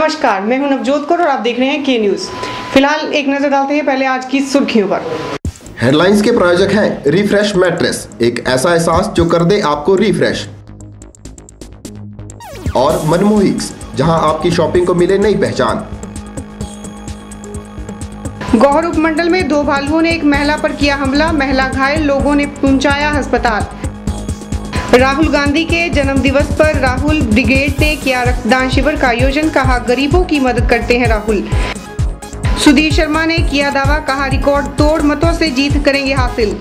नमस्कार, मैं हूं नवजोत कौर और आप देख रहे हैं के न्यूज। फिलहाल एक नजर डालते हैं पहले आज की सुर्खियों पर। हेडलाइंस के प्रायोजक हैं रिफ्रेश मैट्रेस, एक ऐसा एहसास जो कर दे आपको रिफ्रेश, और मनमोहिक्स, जहां आपकी शॉपिंग को मिले नई पहचान। गौहर उपमंडल में 2 भालुओं ने एक महिला पर किया हमला, महिला घायल, लोगों ने पहुंचाया अस्पताल। राहुल गांधी के जन्मदिवस पर राहुल ब्रिगेड ने किया रक्तदान शिविर का आयोजन, कहा गरीबों की मदद करते हैं राहुल। सुधीर शर्मा ने किया दावा, कहा रिकॉर्ड तोड़ मतों से जीत करेंगे हासिल।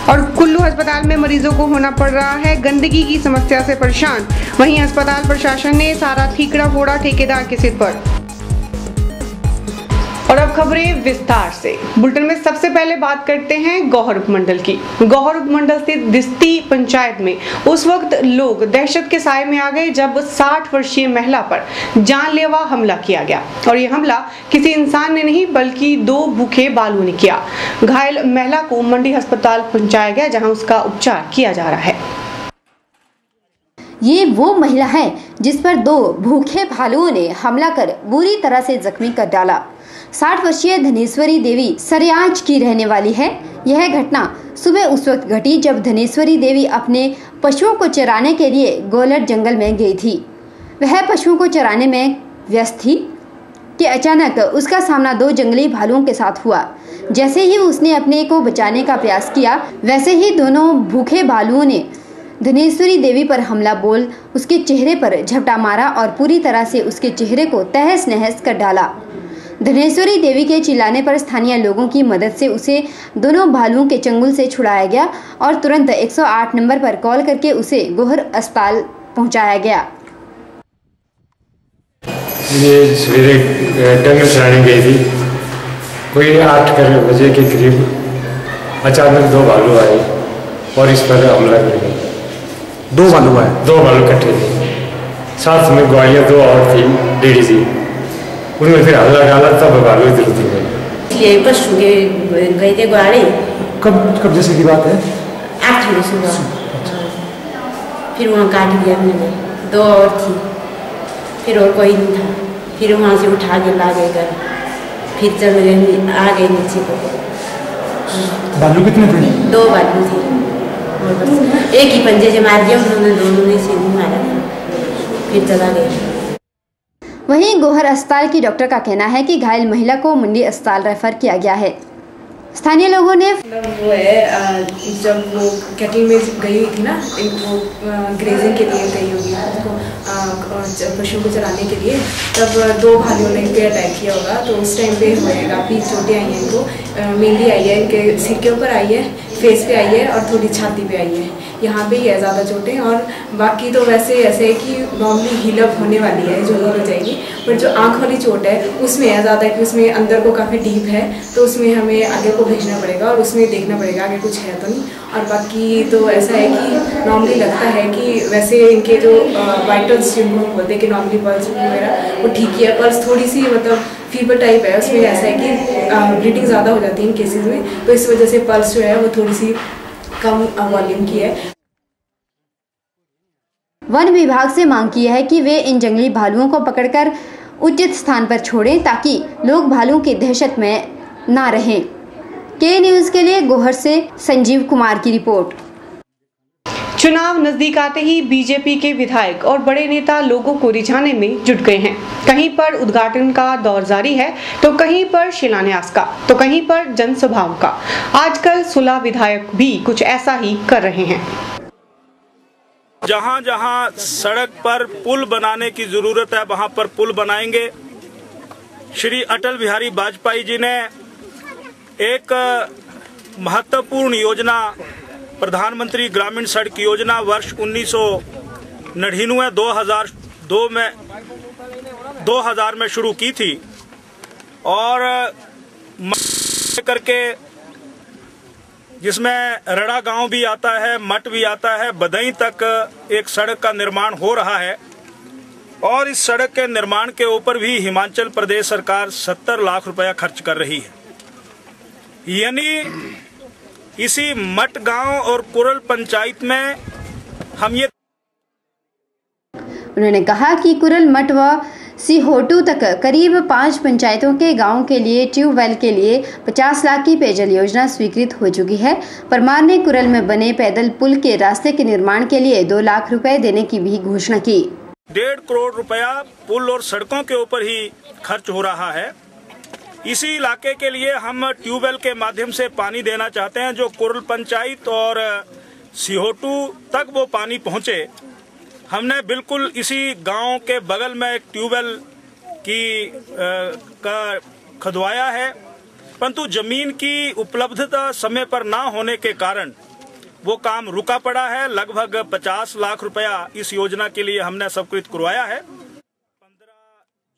और कुल्लू अस्पताल में मरीजों को होना पड़ रहा है गंदगी की समस्या से परेशान, वहीं अस्पताल प्रशासन ने सारा ठीकरा फोड़ा ठेकेदार के सिर पर। और अब खबरें विस्तार से। बुलेटिन में सबसे पहले बात करते हैं गौहर उपमंडल की। गौहर उपमंडल स्थित दिस्ती पंचायत में उस वक्त लोग दहशत के साए में आ गए जब 60 वर्षीय महिला पर जानलेवा हमला किया गया, और ये हमला किसी इंसान ने नहीं बल्कि 2 भूखे बालुओं ने किया। घायल महिला को मंडी अस्पताल पहुंचाया गया, जहां उसका उपचार किया जा रहा है। ये वो महिला है जिस पर 2 भूखे भालुओं ने हमला कर बुरी तरह से जख्मी कर डाला। 60 वर्षीय धनेश्वरी देवी सरियाज की रहने वाली है। यह घटना सुबह उस वक्त घटी जब धनेश्वरी देवी अपने पशुओं को चराने के लिए गोलट जंगल में गई थी। वह पशुओं को चराने में व्यस्त थी कि अचानक उसका सामना 2 जंगली भालुओं के साथ हुआ। जैसे ही उसने अपने को बचाने का प्रयास किया, वैसे ही दोनों भूखे भालुओं ने धनेश्वरी देवी पर हमला बोल उसके चेहरे पर झपटा मारा और पूरी तरह से उसके चेहरे को तहस नहस कर डाला। धनेश्वरी देवी के चिल्लाने पर स्थानीय लोगों की मदद से उसे दोनों भालुओं के चंगुल से छुड़ाया गया और तुरंत 108 नंबर पर कॉल करके उसे गोहर अस्पताल पहुंचाया गया। ये सवेरे जंगल चराने गई थी, कोई 8 बजे के करीब अचानक 2 भालू आए और इस पर हमला कर गए। 2 भालू आए? 2 भालू इकट्ठे थे, साथ में ग्वालियर 2 और थी लेडी जी, उनमें फिर हमला डाला तब भालू इधर उधर गए। ये पशु गए थे ग्वाड़ी। कब जैसे की बात है? 8 बजे सुबह। फिर वहाँ काट दिया मैंने, 2 और थी, फिर और कोई नहीं था। फिर वहाँ से उठा के ला गए घर, फिर चल गए आ गए नीचे को। भालू कितने थे? 2 भालू थे और बस एक ही पंजे से मार दिया उन्होंने, दोनों ने से मारा फिर चला गया। वहीं गोहर अस्पताल की डॉक्टर का कहना है कि घायल महिला को मंडी अस्पताल रेफर किया गया है। स्थानीय लोगों ने वो है जब वो कैटल में गई हुई थी ना, वो ग्रेजिंग के लिए गई होगी उसको पशुओं को चराने के लिए, तब 2 भालुओं ने इनके अटैक किया होगा। तो उस टाइम पे काफ़ी चोटें आई हैं इनको, मेनली आई है इनके सिर के ऊपर आई है, फेस पे आई है और थोड़ी छाती पे आई है, यहाँ पे ही है ज़्यादा चोटें। और बाकी तो वैसे ऐसे है कि नॉर्मली हील अप होने वाली है, जो हील हो जाएगी, पर जो आँख वाली चोट है उसमें है ज़्यादा कि उसमें अंदर को काफ़ी डीप है, तो उसमें हमें आगे को भेजना पड़ेगा और उसमें देखना पड़ेगा आगे कुछ है तो नहीं। और बाकी तो ऐसा है कि नॉर्मली लगता है कि वैसे इनके जो वाइटल्स जिनको बोलते हैं कि नॉर्मली पल्स वगैरह वो ठीक ही है, पल्स थोड़ी सी मतलब फीवर टाइप है, उसमें ऐसा है कि ब्लीडिंग ज़्यादा हो जाती है इन केसेस में, तो इस वजह से पल्स जो है वो थोड़ी सी कम वॉल्यूम की है। वन विभाग से मांग की है कि वे इन जंगली भालुओं को पकड़कर उचित स्थान पर छोड़ें ताकि लोग भालुओं की दहशत में ना रहें। के न्यूज़ के लिए गोहर से संजीव कुमार की रिपोर्ट। चुनाव नजदीक आते ही बीजेपी के विधायक और बड़े नेता लोगों को रिझाने में जुट गए हैं। कहीं पर उद्घाटन का दौर जारी है, तो कहीं पर शिलान्यास का, तो कहीं पर जनसभाओं का। आजकल 16 विधायक भी कुछ ऐसा ही कर रहे हैं। जहां जहां सड़क पर पुल बनाने की जरूरत है वहां पर पुल बनाएंगे। श्री अटल बिहारी वाजपेयी जी ने एक महत्वपूर्ण योजना प्रधानमंत्री ग्रामीण सड़क योजना वर्ष 1999 2000 में शुरू की थी और करके जिसमें रड़ा गांव भी आता है, मट भी आता है, बदई तक एक सड़क का निर्माण हो रहा है। और इस सड़क के निर्माण के ऊपर भी हिमाचल प्रदेश सरकार 70 लाख रुपया खर्च कर रही है। यानी इसी मट गांव और कुरल पंचायत में हम ये उन्होंने कहा कि कुरल मठ व सिहोटू तक करीब 5 पंचायतों के गांवों के लिए ट्यूबवेल के लिए 50 लाख की पेयजल योजना स्वीकृत हो चुकी है। परमार ने कुरल में बने पैदल पुल के रास्ते के निर्माण के लिए 2 लाख रुपए देने की भी घोषणा की। 1.5 करोड़ रुपया पुल और सड़कों के ऊपर ही खर्च हो रहा है। इसी इलाके के लिए हम ट्यूबवेल के माध्यम से पानी देना चाहते हैं, जो कुरल पंचायत और सिहोटू तक वो पानी पहुंचे। हमने बिल्कुल इसी गांव के बगल में एक ट्यूबवेल का खुदवाया है, परंतु जमीन की उपलब्धता समय पर ना होने के कारण वो काम रुका पड़ा है। लगभग 50 लाख रुपया इस योजना के लिए हमने स्वीकृत करवाया है। 15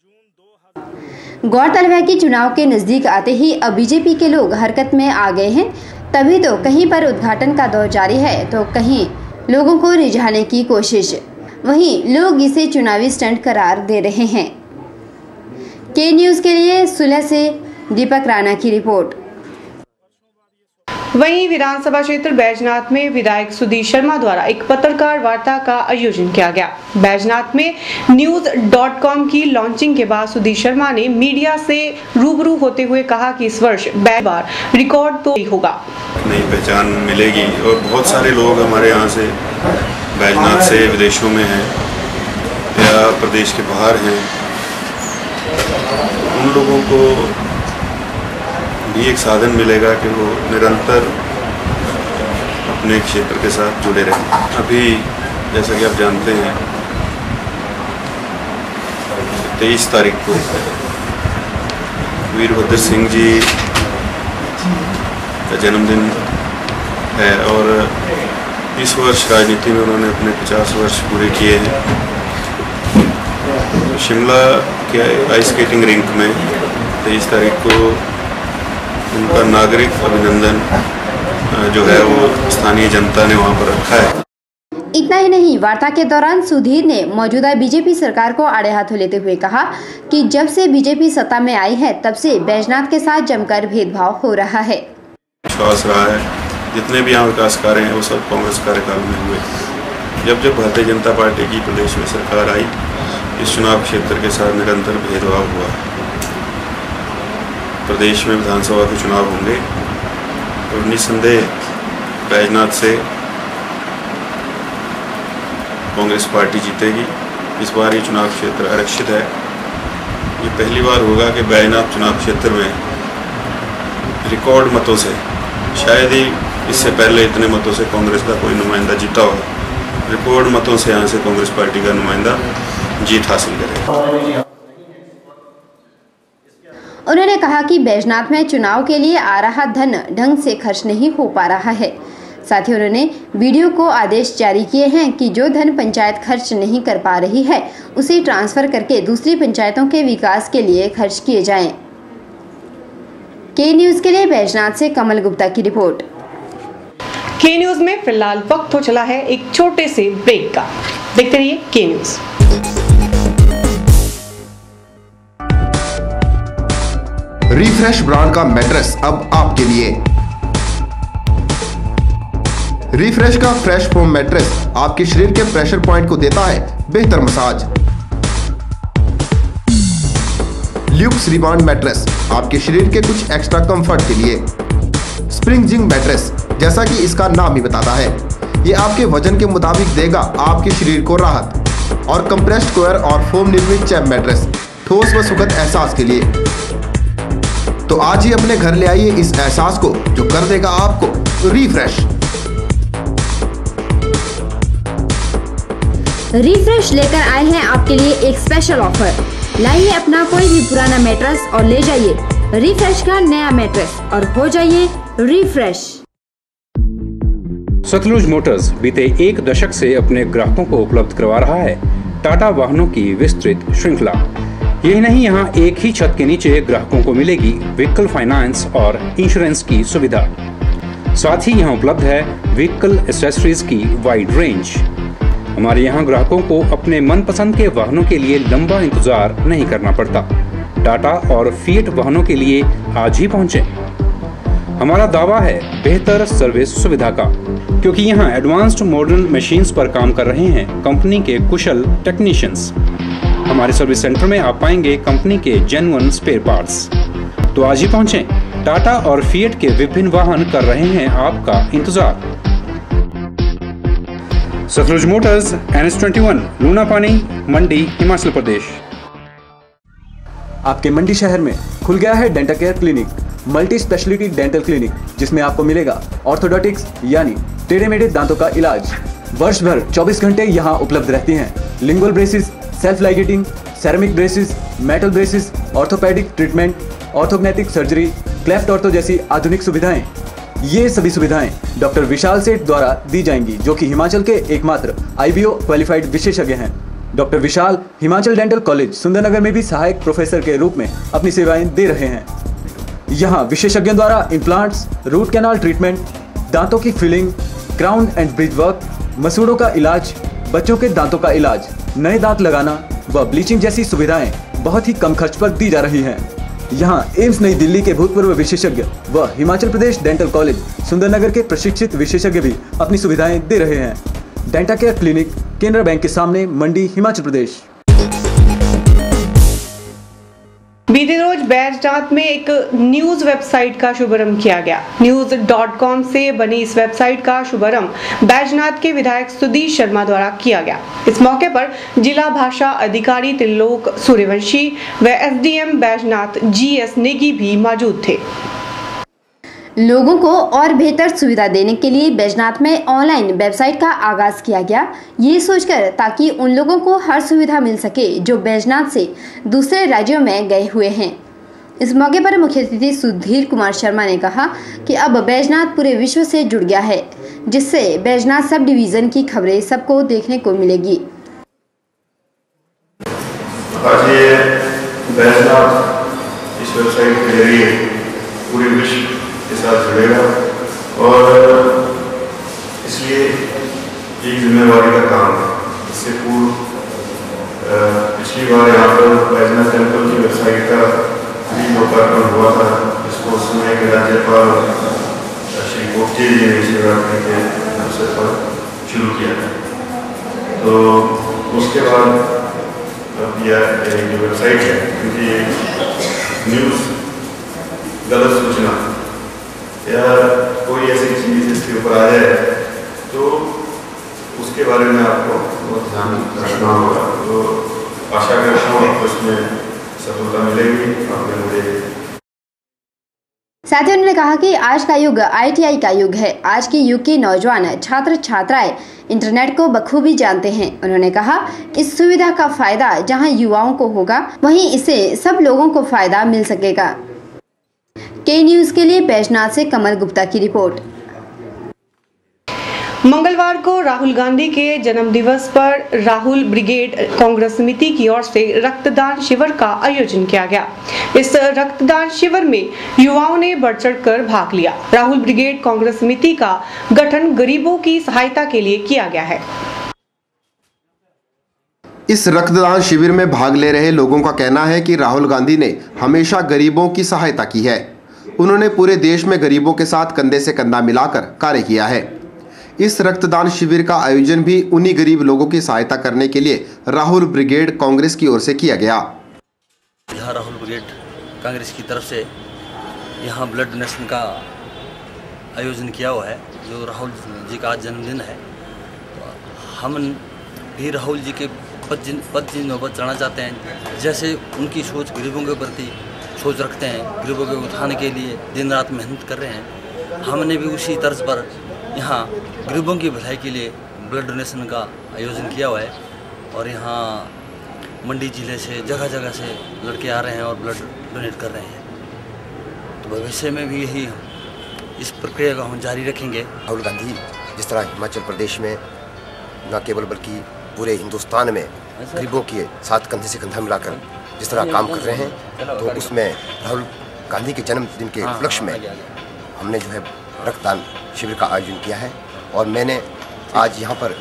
जून गौरतलब है कि चुनाव के नजदीक आते ही अब बीजेपी के लोग हरकत में आ गए हैं। तभी तो कहीं पर उद्घाटन का दौर जारी है तो कहीं लोगों को रिझाने की कोशिश, वहीं लोग इसे चुनावी स्टंट करार दे रहे हैं। के न्यूज के लिए सुलह से दीपक राणा की रिपोर्ट। वहीं विधानसभा क्षेत्र बैजनाथ में विधायक सुधीर शर्मा द्वारा एक पत्रकार वार्ता का आयोजन किया गया। बैजनाथ में news.com की लॉन्चिंग के बाद सुधीर शर्मा ने मीडिया से रूबरू होते हुए कहा कि इस वर्ष बार रिकॉर्ड तो होगा, नई पहचान मिलेगी और बहुत सारे लोग हमारे यहाँ से बैजनाथ से विदेशों में हैं या प्रदेश के बाहर हैं, उन लोगों को भी एक साधन मिलेगा कि वो निरंतर अपने क्षेत्र के साथ जुड़े रहें। अभी जैसा कि आप जानते हैं 23 तारीख को वीरभद्र सिंह जी का जन्मदिन है और इस वर्ष राजनीति में उन्होंने अपने 50 वर्ष पूरे किए हैं। शिमला के आइस स्केटिंग रिंक में 23 तारीख को उनका नागरिक अभिनंदन जो है वो स्थानीय जनता ने वहां पर रखा है। इतना ही नहीं, वार्ता के दौरान सुधीर ने मौजूदा बीजेपी सरकार को आड़े हाथों लेते हुए कहा कि जब से बीजेपी सत्ता में आई है तब से बैजनाथ के साथ जमकर भेदभाव हो रहा है। विश्वास रहा है जितने भी यहाँ विकास कार्य हैं वो सब कांग्रेस कार्यकाल में हुए। जब भारतीय जनता पार्टी की प्रदेश में सरकार आई, इस चुनाव क्षेत्र के साथ निरंतर भेदभाव हुआ। प्रदेश में विधानसभा के चुनाव होंगे और निस्संदेह बैजनाथ से कांग्रेस पार्टी जीतेगी। इस बार ये चुनाव क्षेत्र आरक्षित है। ये पहली बार होगा कि बैजनाथ चुनाव क्षेत्र में रिकॉर्ड मतों से, शायद ही इससे पहले इतने मतों से कांग्रेस का कोई नुमाइंदा जीता हो। रिकॉर्ड मतों से यहाँ से कांग्रेस पार्टी का नुमाइंदा जीत हासिल करेगा। उन्होंने कहा कि बैजनाथ में चुनाव के लिए आ रहा धन ढंग से खर्च नहीं हो पा रहा है। साथ ही उन्होंने वीडियो को आदेश जारी किए हैं कि जो धन पंचायत खर्च नहीं कर पा रही है उसे ट्रांसफर करके दूसरी पंचायतों के विकास के लिए खर्च किए जाएं। के न्यूज के लिए बैजनाथ से कमल गुप्ता की रिपोर्ट। के न्यूज में फिलहाल वक्त हो चला है एक छोटे से ब्रेक का। देखते रहिए के न्यूज। रिफ्रेश ब्रांड का मैट्रेस अब आपके लिए। रिफ्रेश का फ्रेश फोम मैट्रेस आपके शरीर के प्रेशर पॉइंट को देता है बेहतर मसाज। ल्यूक्स रिबाउंड मैट्रेस आपके शरीर के कुछ एक्स्ट्रा कंफर्ट के लिए। स्प्रिंग जिंग मैट्रेस, जैसा कि इसका नाम ही बताता है, ये आपके वजन के मुताबिक देगा आपके शरीर को राहत। और कंप्रेस्ड कोयर और फोम निर्मित चैप मैट्रेस ठोस व सुखद एहसास के लिए। तो आज ही अपने घर ले आइए इस एहसास को जो कर देगा आपको रिफ्रेश। रिफ्रेश लेकर आए हैं आपके लिए एक स्पेशल ऑफर। लाइए अपना कोई भी पुराना मैट्रेस और ले जाइए रिफ्रेश का नया मैट्रेस और हो जाइए रिफ्रेश। सतलुज मोटर्स बीते 1 दशक से अपने ग्राहकों को उपलब्ध करवा रहा है टाटा वाहनों की विस्तृत श्रृंखला। यही नहीं, यहाँ एक ही छत के नीचे ग्राहकों को मिलेगी व्हीकल फाइनेंस और इंश्योरेंस की सुविधा। साथ ही यहाँ उपलब्ध है व्हीकल एक्सेसरीज की वाइड रेंज। हमारे यहाँ ग्राहकों को अपने मनपसंद के वाहनों के लिए लंबा इंतजार नहीं करना पड़ता। टाटा और फिएट वाहनों के लिए आज ही पहुँचें। हमारा दावा है बेहतर सर्विस सुविधा का। क्योंकि यहाँ एडवांस्ड मॉडर्न मशीन्स पर काम कर रहे हैं कंपनी के कुशल टेक्नीशियंस। हमारे सर्विस सेंटर में आप पाएंगे कंपनी के जेन्युइन स्पेयर पार्ट्स। तो आज ही पहुंचें। टाटा और फिएट के विभिन्न वाहन कर रहे हैं आपका इंतजार। सतलुज मोटर्स, NH21, लूनापानी, मंडी, हिमाचल प्रदेश। आपके मंडी शहर में खुल गया है dental care clinic, multi speciality dental clinic, जिसमें आपको मिलेगा ऑर्थोडोंटिक्स यानी टेढ़े मेढ़े दांतों का इलाज। वर्ष भर 24 घंटे यहाँ उपलब्ध रहती हैं। Lingual braces, self ligating, ceramic braces, metal braces, orthopaedic treatment, orthognathic surgery, cleft ortho जैसी आधुनिक सुविधाएं। ये सभी सुविधाएं डॉक्टर विशाल सेठ द्वारा दी जाएंगी, जो कि हिमाचल के एकमात्र IBO क्वालिफाइड विशेषज्ञ हैं। डॉक्टर विशाल हिमाचल डेंटल कॉलेज सुंदरनगर में भी सहायक प्रोफेसर के रूप में अपनी सेवाएं दे रहे हैं। यहाँ विशेषज्ञों द्वारा इम्प्लांट्स, रूट कैनाल ट्रीटमेंट, दांतों की filling, crown and bridge work, मसूड़ों का इलाज, बच्चों के दांतों का इलाज, नए दांत लगाना व ब्लीचिंग जैसी सुविधाएं बहुत ही कम खर्च पर दी जा रही हैं। यहाँ एम्स नई दिल्ली के भूतपूर्व विशेषज्ञ व हिमाचल प्रदेश डेंटल कॉलेज सुंदरनगर के प्रशिक्षित विशेषज्ञ भी अपनी सुविधाएं दे रहे हैं। Dental care clinic, Canara bank के सामने, मंडी, हिमाचल प्रदेश। बीते रोज बैजनाथ में एक न्यूज वेबसाइट का शुभारंभ किया गया। news.com से बनी इस वेबसाइट का शुभारंभ बैजनाथ के विधायक सुधीर शर्मा द्वारा किया गया। इस मौके पर जिला भाषा अधिकारी त्रिलोक सूर्यवंशी व SDM बैजनाथ GS नेगी भी मौजूद थे। लोगों को और बेहतर सुविधा देने के लिए बैजनाथ में ऑनलाइन वेबसाइट का आगाज किया गया, ये सोचकर ताकि उन लोगों को हर सुविधा मिल सके जो बैजनाथ से दूसरे राज्यों में गए हुए हैं। इस मौके पर मुख्य अतिथि सुधीर कुमार शर्मा ने कहा कि अब बैजनाथ पूरे विश्व से जुड़ गया है, जिससे बैजनाथ सब डिवीजन की खबरें सबको देखने को मिलेगी। आज ये बैजनाथ इस वेबसाइट के जरिए पूरे विश्व के साथ जुड़ेगा और इसलिए एक जिम्मेवारी का काम है। इससे पूर्व पिछली बार यहाँ पर बैजनाथ टेम्पल की वेबसाइट का भी लोकार्पण हुआ था, जिसको उस समय के राज्यपाल श्री गोपचे जी ने शिवरात्रि के अवसर पर शुरू किया था। तो उसके बाद अब यह जो वेबसाइट है, क्योंकि न्यूज़, गलत सूचना या कोई ऐसी चीज़ इसके ऊपर आ जाए तो उसके बारे में आपको बहुत ध्यान रखना होगा। तो आशा करता हूँ आपको इसमें सफलता मिलेगी। आपने मुझे साथ ही उन्होंने कहा कि आज का युग ITI का युग है। आज के युग के नौजवान छात्र छात्राएं इंटरनेट को बखूबी जानते हैं। उन्होंने कहा इस सुविधा का फायदा जहां युवाओं को होगा, वहीं इससे सब लोगों को फायदा मिल सकेगा। के न्यूज के लिए बैजनाथ से कमल गुप्ता की रिपोर्ट। मंगलवार को राहुल गांधी के जन्म दिवस पर राहुल ब्रिगेड कांग्रेस समिति की ओर से रक्तदान शिविर का आयोजन किया गया। इस रक्तदान शिविर में युवाओं ने बढ़ चढ़कर भाग लिया। राहुल ब्रिगेड कांग्रेस समिति का गठन गरीबों की सहायता के लिए किया गया है। इस रक्तदान शिविर में भाग ले रहे लोगों का कहना है कि राहुल गांधी ने हमेशा गरीबों की सहायता की है। उन्होंने पूरे देश में गरीबों के साथ कंधे से कंधा मिलाकर कार्य किया है। इस रक्तदान शिविर का आयोजन भी उन्हीं गरीब लोगों की सहायता करने के लिए राहुल ब्रिगेड कांग्रेस की ओर से किया गया। यहाँ राहुल ब्रिगेड कांग्रेस की तरफ से यहाँ ब्लड डोनेशन का आयोजन किया हुआ है, जो राहुल जी का आज जन्मदिन है। हम भी राहुल जी के पद नौबत चढ़ना चाहते हैं। जैसे उनकी सोच गरीबों के प्रति सोच रखते हैं, गरीबों के उत्थान के लिए दिन रात मेहनत कर रहे हैं। हमने भी उसी तर्ज पर यहाँ गरीबों की भलाई के लिए ब्लड डोनेशन का आयोजन किया हुआ है और यहाँ मंडी जिले से जगह जगह से लड़के आ रहे हैं और ब्लड डोनेट कर रहे हैं। तो भविष्य में भी यही इस प्रक्रिया को हम जारी रखेंगे। राहुल गांधी जिस तरह हिमाचल प्रदेश में न केवल बल्कि पूरे हिंदुस्तान में गरीबों के साथ कंधे से कंधा मिलाकर जिस तरह काम कर रहे हैं, तो उसमें राहुल गांधी के जन्मदिन के उपलक्ष्य में हमने जो है रक्तदान शिविर का आयोजन किया है और मैंने आज यहाँ पर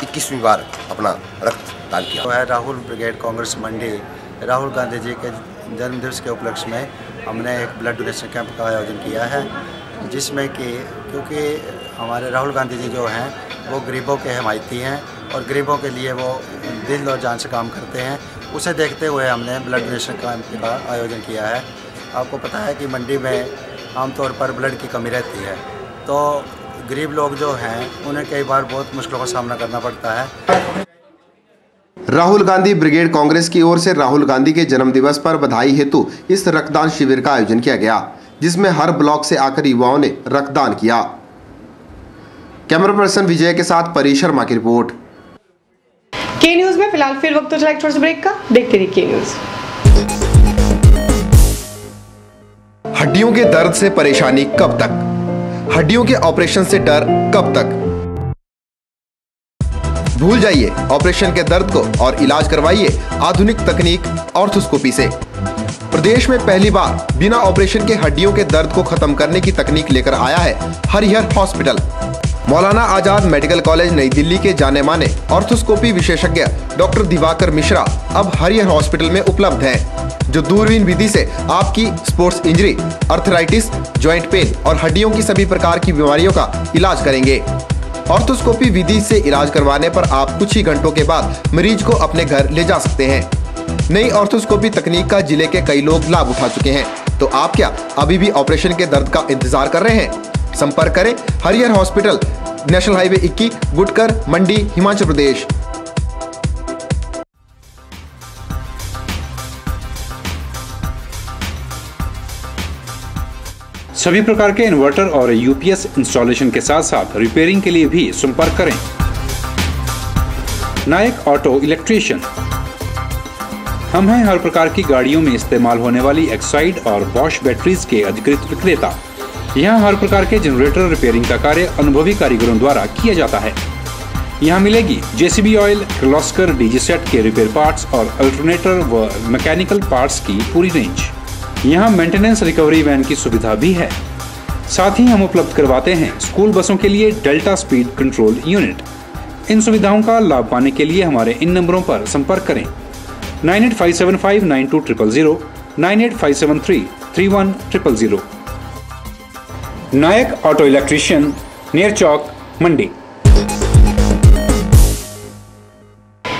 21वीं बार अपना रक्तदान किया है। राहुल ब्रिगेड कांग्रेस मंडी राहुल गांधी जी के जन्मदिवस के उपलक्ष्य में हमने एक ब्लड डोनेशन कैंप का आयोजन किया है, जिसमें कि क्योंकि हमारे राहुल गांधी जी जो हैं वो गरीबों के हिमायती हैं और गरीबों के लिए वो दिल और जान से काम करते हैं। उसे देखते हुए हमने ब्लड डोनेशन कैंप का आयोजन किया है। आपको पता है कि मंडी में आमतौर पर ब्लड की कमी रहती है, तो गरीब लोग जो हैं उन्हें कई बार बहुत मुश्किलों का सामना करना पड़ता है। राहुल गांधी ब्रिगेड कांग्रेस की ओर से राहुल गांधी के जन्म दिवस पर बधाई हेतु इस रक्तदान शिविर का आयोजन किया गया, जिसमें हर ब्लॉक से आकर युवाओं ने रक्तदान किया। कैमरा पर्सन विजय के साथ परी शर्मा की रिपोर्ट। के न्यूज में फिलहाल फिर वक्त हो चला एक छोटे से ब्रेक का, देखते रहिए के न्यूज। हड्डियों के दर्द से परेशानी कब तक? हड्डियों के ऑपरेशन से डर कब तक? भूल जाइए ऑपरेशन के दर्द को और इलाज करवाइए आधुनिक तकनीक ऑर्थोस्कोपी से। प्रदेश में पहली बार बिना ऑपरेशन के हड्डियों के दर्द को खत्म करने की तकनीक लेकर आया है Harihar hospital. Maulana Azad medical college नई दिल्ली के जाने माने ऑर्थोस्कोपी विशेषज्ञ डॉक्टर दिवाकर मिश्रा अब हरिहर हॉस्पिटल में उपलब्ध हैं, जो दूरबीन विधि से आपकी sports injury, arthritis, joint pain और हड्डियों की सभी प्रकार की बीमारियों का इलाज करेंगे। ऑर्थोस्कोपी विधि से इलाज करवाने पर आप कुछ ही घंटों के बाद मरीज को अपने घर ले जा सकते हैं। नई ऑर्थोस्कोपी तकनीक का जिले के कई लोग लाभ उठा चुके हैं, तो आप क्या अभी भी ऑपरेशन के दर्द का इंतजार कर रहे हैं? संपर्क करें Harihar hospital, national highway 21, Gutkar, मंडी, हिमाचल प्रदेश। सभी प्रकार के इन्वर्टर और यूपीएस इंस्टॉलेशन के साथ साथ रिपेयरिंग के लिए भी संपर्क करें। नायक ऑटो इलेक्ट्रीशियन। हम हैं हर प्रकार की गाड़ियों में इस्तेमाल होने वाली एक्साइड और बॉश बैटरीज के अधिकृत विक्रेता। यहाँ हर प्रकार के जनरेटर रिपेयरिंग का कार्य अनुभवी कारीगरों द्वारा किया जाता है। यहाँ मिलेगी JCB oil, Kirloskar DG set के रिपेयर पार्ट्स और अल्टरनेटर व मैकेनिकल पार्ट्स की पूरी रेंज। यहाँ मेंटेनेंस रिकवरी वैन की सुविधा भी है। साथ ही हम उपलब्ध करवाते हैं स्कूल बसों के लिए डेल्टा स्पीड कंट्रोल यूनिट। इन सुविधाओं का लाभ पाने के लिए हमारे इन नंबरों पर संपर्क करें 9857592000, 9857331000। नायक ऑटो इलेक्ट्रीशियन, नियर चौक, मंडी।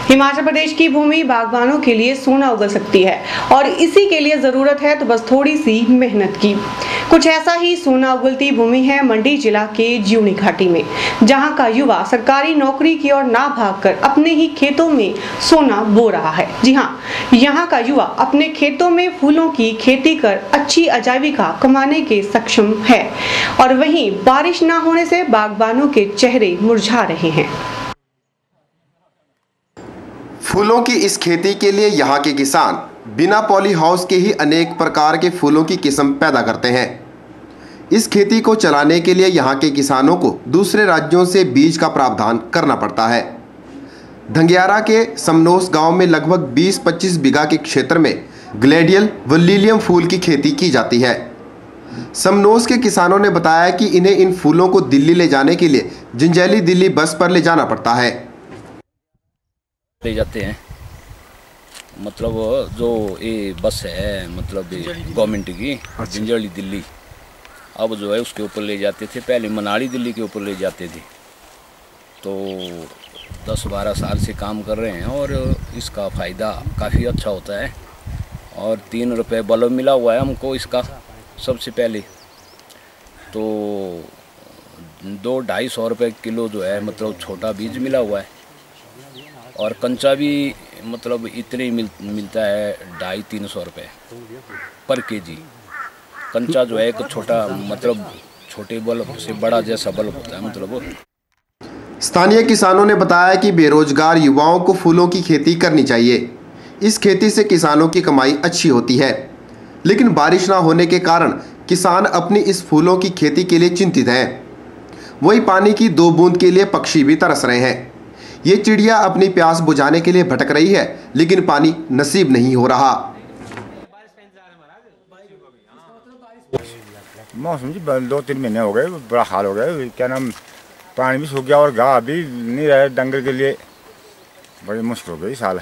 हिमाचल प्रदेश की भूमि बागबानों के लिए सोना उगल सकती है और इसी के लिए जरूरत है तो बस थोड़ी सी मेहनत की। कुछ ऐसा ही सोना उगलती भूमि है मंडी जिला के ज्यूनी घाटी में, जहां का युवा सरकारी नौकरी की ओर ना भागकर अपने ही खेतों में सोना बो रहा है। जी हां, यहां का युवा अपने खेतों में फूलों की खेती कर अच्छी आजीविका कमाने के सक्षम है और वहीं बारिश ना होने से बागबानों के चेहरे मुरझा रहे हैं। फूलों की इस खेती के लिए यहाँ के किसान बिना पॉली हाउस के ही अनेक प्रकार के फूलों की किस्म पैदा करते हैं। इस खेती को चलाने के लिए यहाँ के किसानों को दूसरे राज्यों से बीज का प्रावधान करना पड़ता है। धंगियारा के समनोस गांव में लगभग 20-25 बीघा के क्षेत्र में ग्लेडियल व लिलियम फूल की खेती की जाती है। समनोस के किसानों ने बताया कि इन्हें इन फूलों को दिल्ली ले जाने के लिए जिंजैली दिल्ली बस पर ले जाना पड़ता है। ले जाते हैं, मतलब जो ये बस है मतलब गवर्नमेंट की जिंजैली दिल्ली, अब जो है उसके ऊपर ले जाते थे। पहले मनाली दिल्ली के ऊपर ले जाते थे। तो 10-12 साल से काम कर रहे हैं और इसका फ़ायदा काफ़ी अच्छा होता है। और 3 रुपये बल्ब मिला हुआ है हमको इसका सबसे पहले। तो 200-250 रुपये किलो जो है मतलब छोटा बीज मिला हुआ है। और कंचा भी मतलब इतने मिलता है 250-300 रुपये पर केजी। कंचा जो है एक छोटा मतलब छोटे बल्ब से बड़ा जैसा बल्ब होता है मतलब। स्थानीय किसानों ने बताया कि बेरोजगार युवाओं को फूलों की खेती करनी चाहिए। इस खेती से किसानों की कमाई अच्छी होती है, लेकिन बारिश ना होने के कारण किसान अपनी इस फूलों की खेती के लिए चिंतित हैं। वही पानी की 2 बूंद के लिए पक्षी भी तरस रहे हैं। ये चिड़िया अपनी प्यास बुझाने के लिए भटक रही है, लेकिन पानी नसीब नहीं हो रहा। मौसम जी 2-3 महीने हो गए, बड़ा हाल हो गया। क्या नाम, पानी भी सूख गया और घास भी नहीं रहे डंगर के लिए। बड़ी मुश्किल हो गई साल।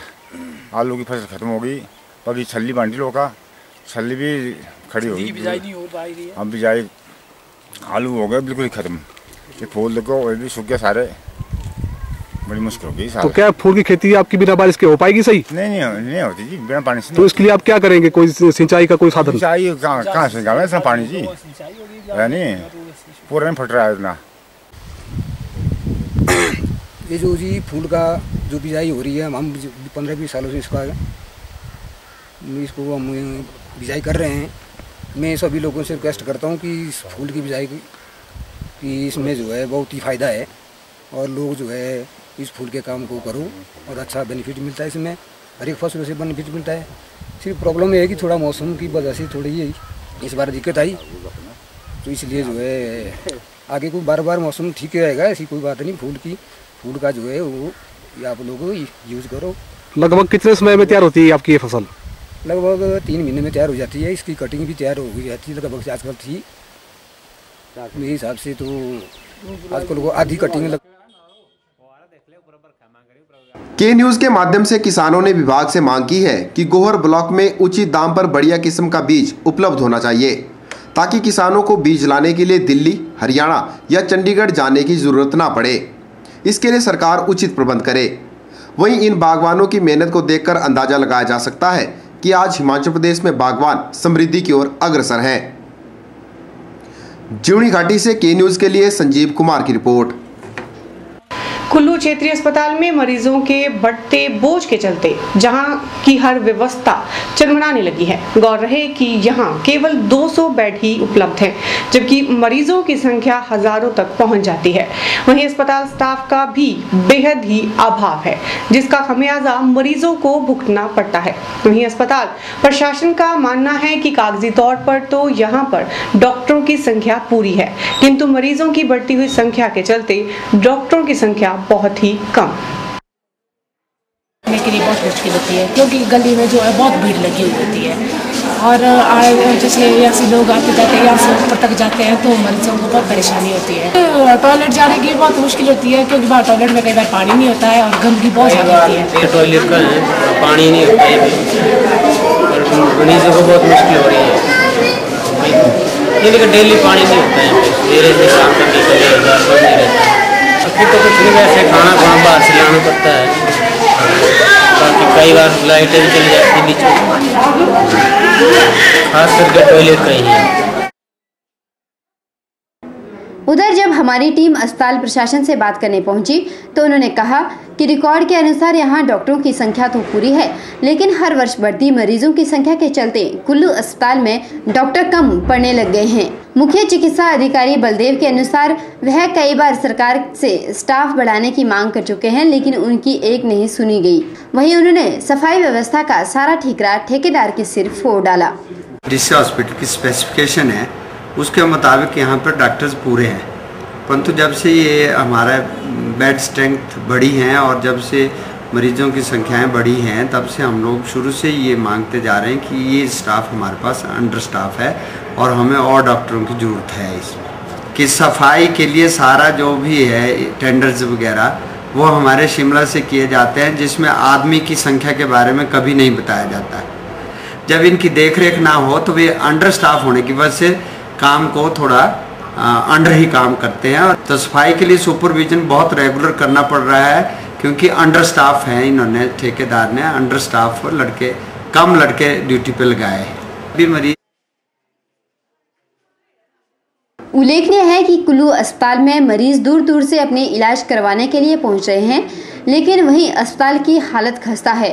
आलू की फसल खत्म हो गई, अभी छल्ली बांटी लोग का, छल्ली भी खड़ी हो गई। अब बिजाई आलू हो गए बिल्कुल ही खत्म। ये फूल देखो भी सूख गया सारे, बड़ी मुश्किल हो गई। तो क्या फूल की खेती आपकी बिना बारिश के हो पाएगी सही? नहीं होती जी, बिना पानी से। तो इसके लिए आप क्या करेंगे? कोई सिंचाई का कोई साधन? सिंचाई कहाँ से निकालें इतना पानी जी, नहीं पूरा नहीं फट रहा है इतना। ये जो जी फूल का जो बिजाई हो रही है, हम 15-20 सालों से इसको हम बिजाई कर रहे हैं। मैं सभी लोगों से रिक्वेस्ट करता हूँ कि इस फूल की बिजाई की इसमें जो है बहुत ही फ़ायदा है और लोग जो है इस फूल के काम को करो और अच्छा बेनिफिट मिलता है। इसमें हर एक फसल से बेनिफिट मिलता है। सिर्फ प्रॉब्लम ये है कि थोड़ा मौसम की वजह से थोड़ी ये इस बार दिक्कत आई, तो इसलिए जो है आगे को बार मौसम ठीक रहेगा, ऐसी कोई बात नहीं। फूल का जो है वो आप लोग यूज़ करो। लगभग कितने समय में तैयार होती है आपकी ये फसल? लगभग 3 महीने में तैयार हो जाती है। इसकी कटिंग भी तैयार हो गई जाती है लगभग। आजकल थी मेरे हिसाब से तो आजकल वो आधी कटिंग लग। के न्यूज के माध्यम से किसानों ने विभाग से मांग की है कि गोहर ब्लॉक में उचित दाम पर बढ़िया किस्म का बीज उपलब्ध होना चाहिए, ताकि किसानों को बीज लाने के लिए दिल्ली, हरियाणा या चंडीगढ़ जाने की जरूरत ना पड़े। इसके लिए सरकार उचित प्रबंध करे। वहीं इन बागवानों की मेहनत को देखकर अंदाजा लगाया जा सकता है कि आज हिमाचल प्रदेश में बागवान समृद्धि की ओर अग्रसर हैं। जीवनी घाटी से के न्यूज के लिए संजीव कुमार की रिपोर्ट। कुल्लू क्षेत्रीय अस्पताल में मरीजों के बढ़ते बोझ के चलते जहां की हर व्यवस्था चरमराने लगी है। गौर रहे कि यहां केवल 200 बेड ही उपलब्ध हैं, जबकि मरीजों की संख्या हजारों तक पहुंच जाती है। वहीं अस्पताल स्टाफ का भी बेहद ही अभाव है, जिसका खमियाजा मरीजों को भुगतना पड़ता है। वहीं अस्पताल प्रशासन का मानना है कि कागजी तौर पर तो यहां पर डॉक्टरों की संख्या पूरी है, किंतु मरीजों की बढ़ती हुई संख्या के चलते डॉक्टरों की संख्या बहुत ही कम। के लिए बहुत मुश्किल होती है, क्योंकि गली में जो है बहुत भीड़ लगी हुई होती है और जैसे यहाँ से लोग आते जाते हैं, यहाँ से ऊपर तक जाते हैं, तो मरीजों को बहुत परेशानी होती है। टॉयलेट जाने की बहुत मुश्किल होती है, क्योंकि बाहर टॉयलेट में कई बार पानी नहीं होता है और गंदगी बहुत ज़्यादा होती है। टॉयलेट का पानी नहीं होता है और मरीजों को बहुत मुश्किल हो रही है, क्योंकि डेली पानी नहीं होता है। देर से शाम तक नहीं रहता। अभी तो कुछ नहीं, वैसे खाना बाहर से लाना पड़ता है, बाकी कई बार लाइटें भी चली जाती है बीच में, खास करके टॉयलेट का ही है। उधर जब हमारी टीम अस्पताल प्रशासन से बात करने पहुंची तो उन्होंने कहा कि रिकॉर्ड के अनुसार यहां डॉक्टरों की संख्या तो पूरी है, लेकिन हर वर्ष बढ़ती मरीजों की संख्या के चलते कुल्लू अस्पताल में डॉक्टर कम पड़ने लग गए हैं। मुख्य चिकित्सा अधिकारी बलदेव के अनुसार वह कई बार सरकार से स्टाफ बढ़ाने की मांग कर चुके हैं, लेकिन उनकी एक नहीं सुनी गई। वहीं उन्होंने सफाई व्यवस्था का सारा ठिकरा ठेकेदार के सिर फोड़ डाला। जिस हॉस्पिटल की स्पेसिफिकेशन है उसके मुताबिक यहाँ पर डॉक्टर्स पूरे हैं, परंतु जब से ये हमारा बेड स्ट्रेंथ बढ़ी हैं और जब से मरीजों की संख्याएं बढ़ी हैं, तब से हम लोग शुरू से ये मांगते जा रहे हैं कि ये स्टाफ हमारे पास अंडर स्टाफ है और हमें और डॉक्टरों की ज़रूरत है इसमें, कि सफाई के लिए सारा जो भी है टेंडर्स वगैरह वो हमारे शिमला से किए जाते हैं, जिसमें आदमी की संख्या के बारे में कभी नहीं बताया जाता। जब इनकी देखरेख ना हो तो वे अंडर स्टाफ होने की वजह से काम को थोड़ा अंडर ही काम करते हैं। तो सफाई के लिए सुपरविजन बहुत रेगुलर करना पड़ रहा है, क्योंकि अंडर स्टाफ हैं, इन्होंने ठेकेदार ने अंडर स्टाफ कम लड़के ड्यूटी पे लगाए हैं। अभी मरीज उल्लेखनीय है कि कुल्लू अस्पताल में मरीज दूर दूर से अपने इलाज करवाने के लिए पहुंच रहे हैं, लेकिन वहीं अस्पताल की हालत खस्ता है।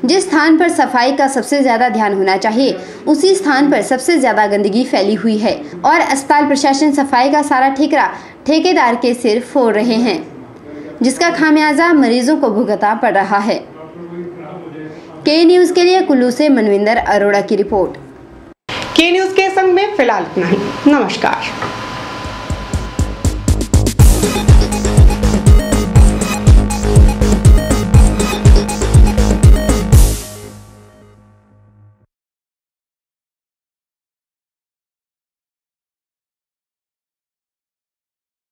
जिस स्थान पर सफाई का सबसे ज्यादा ध्यान होना चाहिए, उसी स्थान पर सबसे ज्यादा गंदगी फैली हुई है और अस्पताल प्रशासन सफाई का सारा ठेकरा ठेकेदार के सिर फोड़ रहे हैं, जिसका खामियाजा मरीजों को भुगतना पड़ रहा है। के न्यूज के लिए कुल्लू से मनविंदर अरोड़ा की रिपोर्ट। के न्यूज के संग में फिलहाल इतना ही। नमस्कार।